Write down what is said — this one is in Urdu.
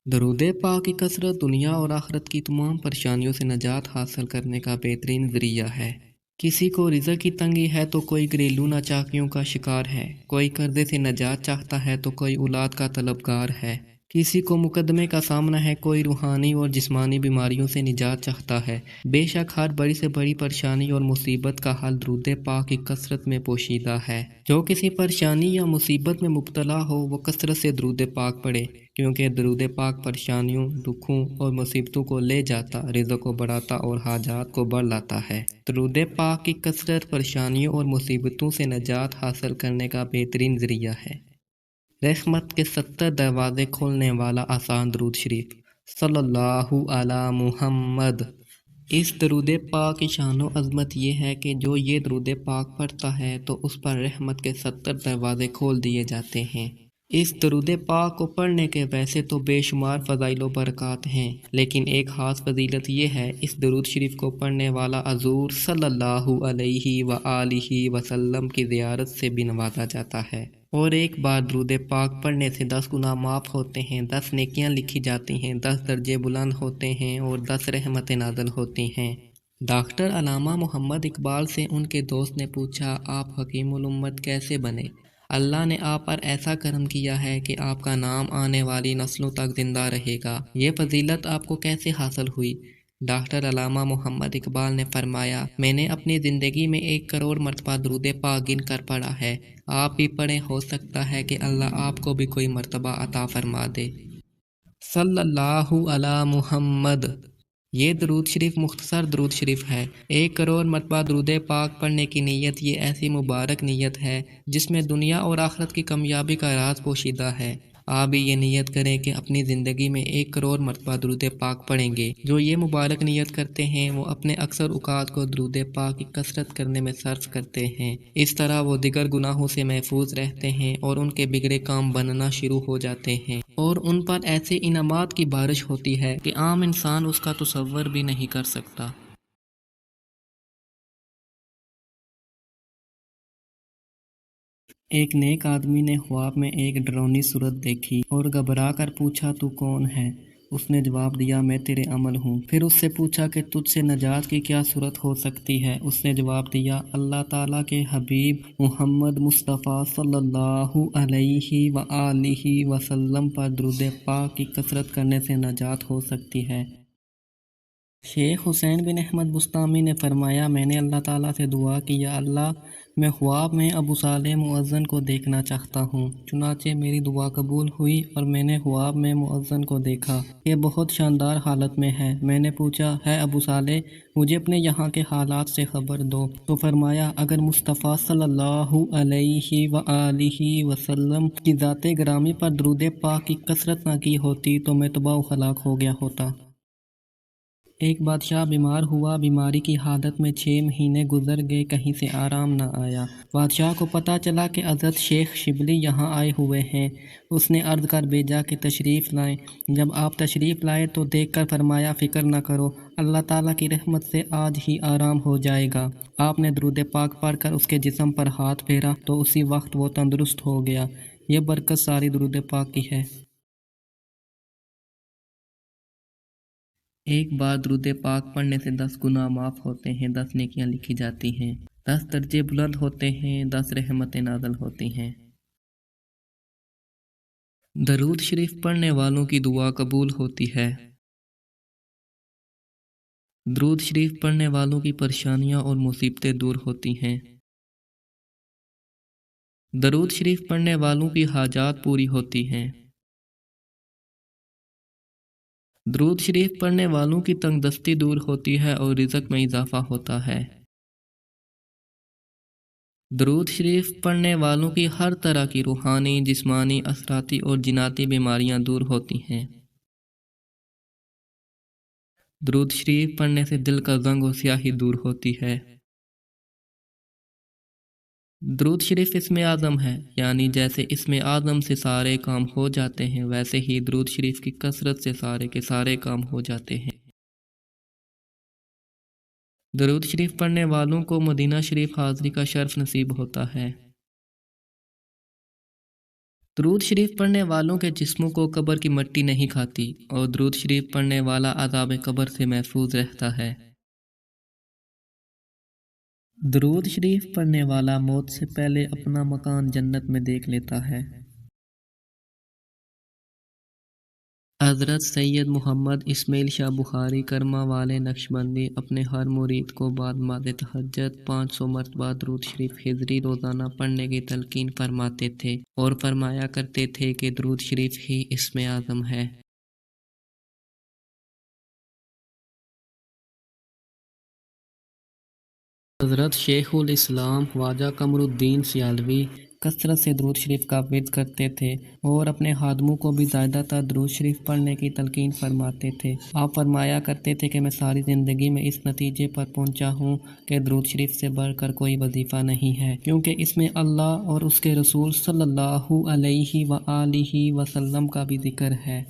درود پاک کی کثرت دنیا اور آخرت کی تمام پریشانیوں سے نجات حاصل کرنے کا بہترین ذریعہ ہے۔ کسی کو رزق کی تنگی ہے تو کوئی گھریلو ناچاکیوں کا شکار ہے، کوئی قرضے سے نجات چاہتا ہے تو کوئی اولاد کا طلبگار ہے، کسی کو مقدمے کا سامنا ہے، کوئی روحانی اور جسمانی بیماریوں سے نجات چاہتا ہے۔ بے شک ہر بڑی سے بڑی پریشانی اور مصیبت کا حل درود پاک کی کثرت میں پوشیدہ ہے۔ جو کسی پریشانی یا مصیبت میں مبتلا ہو وہ کثرت سے درود پاک پڑھے، کیونکہ درود پاک پریشانیوں، دکھوں اور مصیبتوں کو لے جاتا، رزق کو بڑھاتا اور حاجات کو بڑھ لاتا ہے۔ درود پاک کی کثرت پریشانیوں اور مصیبتوں سے نجات حاصل کرنے کا بہترین ذریعہ ہے۔ رحمت کے 70 دروازے کھولنے والا آسان درود شریف، صلی اللہ علی محمد۔ اس درود پاک کی شان و عظمت یہ ہے کہ جو یہ درود پاک پڑھتا ہے تو اس پر رحمت کے 70 دروازے کھول دیے جاتے ہیں۔ اس درود پاک کو پڑھنے کے ویسے تو بے شمار فضائل و برکات ہیں، لیکن ایک خاص فضیلت یہ ہے، اس درود شریف کو پڑھنے والا حضور صلی اللہ علیہ وآلہ وسلم کی زیارت سے بھی نوازا جاتا ہے، اور ایک بار درود پاک پڑھنے سے 10 گناہ معاف ہوتے ہیں، 10 نیکیاں لکھی جاتی ہیں، 10 درجے بلند ہوتے ہیں اور 10 رحمتیں نازل ہوتی ہیں۔ ڈاکٹر علامہ محمد اقبال سے ان کے دوست نے پوچھا، آپ حکیم الامت کیسے بنے؟ اللہ نے آپ پر ایسا کرم کیا ہے کہ آپ کا نام آنے والی نسلوں تک زندہ رہے گا، یہ فضیلت آپ کو کیسے حاصل ہوئی؟ ڈاکٹر علامہ محمد اقبال نے فرمایا، میں نے اپنی زندگی میں 1 کروڑ مرتبہ درود پاک گن کر پڑھا ہے، آپ بھی پڑھیں، ہو سکتا ہے کہ اللہ آپ کو بھی کوئی مرتبہ عطا فرما دے۔ صلی اللہ علی محمد۔ یہ درود شریف مختصر درود شریف ہے۔ 1 کروڑ مرتبہ درود پاک پڑھنے کی نیت یہ ایسی مبارک نیت ہے جس میں دنیا اور آخرت کی کامیابی کا راز پوشیدہ ہے۔ آپ بھی یہ نیت کریں کہ اپنی زندگی میں 1 کروڑ مرتبہ درود پاک پڑھیں گے۔ جو یہ مبارک نیت کرتے ہیں وہ اپنے اکثر اوقات کو درود پاک کی کثرت کرنے میں صرف کرتے ہیں۔ اس طرح وہ دیگر گناہوں سے محفوظ رہتے ہیں اور ان کے بگڑے کام بننا شروع ہو جاتے ہیں، اور ان پر ایسے انعامات کی بارش ہوتی ہے کہ عام انسان اس کا تصور بھی نہیں کر سکتا۔ ایک نیک آدمی نے خواب میں ایک ڈراؤنی صورت دیکھی اور گھبرا کر پوچھا، تو کون ہے؟ اس نے جواب دیا، میں تیرے عمل ہوں۔ پھر اس سے پوچھا کہ تجھ سے نجات کی کیا صورت ہو سکتی ہے؟ اس نے جواب دیا، اللہ تعالیٰ کے حبیب محمد مصطفیٰ صلی اللہ علیہ وآلہ وسلم پر درود پاک کی کثرت کرنے سے نجات ہو سکتی ہے۔ شیخ حسین بن احمد بستامی نے فرمایا، میں نے اللہ تعالیٰ سے دعا کی، یا اللہ، میں خواب میں ابو صالح مؤذن کو دیکھنا چاہتا ہوں۔ چنانچہ میری دعا قبول ہوئی اور میں نے خواب میں مؤذن کو دیکھا کہ بہت شاندار حالت میں ہے۔ میں نے پوچھا، ہے ابو صالح، مجھے اپنے یہاں کے حالات سے خبر دو۔ تو فرمایا، اگر مصطفیٰ صلی اللہ علیہ وآلہ وسلم کی ذات گرامی پر درود پاک کی کثرت نہ کی ہوتی تو میں تباہ و ہلاک ہو گیا ہوتا۔ ایک بادشاہ بیمار ہوا، بیماری کی حالت میں 6 مہینے گزر گئے، کہیں سے آرام نہ آیا۔ بادشاہ کو پتہ چلا کہ حضرت شیخ شبلی یہاں آئے ہوئے ہیں۔ اس نے عرض کر بھیجا کہ تشریف لائیں۔ جب آپ تشریف لائے تو دیکھ کر فرمایا، فکر نہ کرو، اللہ تعالیٰ کی رحمت سے آج ہی آرام ہو جائے گا۔ آپ نے درود پاک پڑھ کر اس کے جسم پر ہاتھ پھیرا تو اسی وقت وہ تندرست ہو گیا۔ یہ برکت ساری درود پاک کی ہے۔ ایک بار درود پاک پڑھنے سے 10 گناہ معاف ہوتے ہیں، 10 نیکیاں لکھی جاتی ہیں، 10 درجے بلند ہوتے ہیں، 10 رحمتیں نازل ہوتی ہیں۔ درود شریف پڑھنے والوں کی دعا قبول ہوتی ہے۔ درود شریف پڑھنے والوں کی پریشانیاں اور مصیبتیں دور ہوتی ہیں۔ درود شریف پڑھنے والوں کی حاجات پوری ہوتی ہیں۔ درود شریف پڑھنے والوں کی تنگ دستی دور ہوتی ہے اور رزق میں اضافہ ہوتا ہے۔ درود شریف پڑھنے والوں کی ہر طرح کی روحانی، جسمانی، اثراتی اور جناتی بیماریاں دور ہوتی ہیں۔ درود شریف پڑھنے سے دل کا زنگ و سیاہی دور ہوتی ہے۔ درود شریف اسم اعظم ہے، یعنی جیسے اسم اعظم سے سارے کام ہو جاتے ہیں، ویسے ہی درود شریف کی کثرت سے سارے کے سارے کام ہو جاتے ہیں۔ درود شریف پڑھنے والوں کو مدینہ شریف حاضری کا شرف نصیب ہوتا ہے۔ درود شریف پڑھنے والوں کے جسموں کو قبر کی مٹی نہیں کھاتی اور درود شریف پڑھنے والا عذاب قبر سے محفوظ رہتا ہے۔ درود شریف پڑھنے والا موت سے پہلے اپنا مکان جنت میں دیکھ لیتا ہے۔ حضرت سید محمد اسماعیل شاہ بخاری کرما والے نقشبندی اپنے ہر مرید کو بعد نماز تہجد 500 مرتبہ درود شریف ہجری روزانہ پڑھنے کی تلقین فرماتے تھے اور فرمایا کرتے تھے کہ درود شریف ہی اسم اعظم ہے۔ حضرت شیخ الاسلام خواجہ قمر الدین سیالوی کثرت سے درود شریف کا ورد کرتے تھے اور اپنے خادموں کو بھی زیادہ تر درود شریف پڑھنے کی تلقین فرماتے تھے۔ آپ فرمایا کرتے تھے کہ میں ساری زندگی میں اس نتیجے پر پہنچا ہوں کہ درود شریف سے بڑھ کر کوئی وظیفہ نہیں ہے، کیونکہ اس میں اللہ اور اس کے رسول صلی اللہ علیہ وآلہ وسلم کا بھی ذکر ہے۔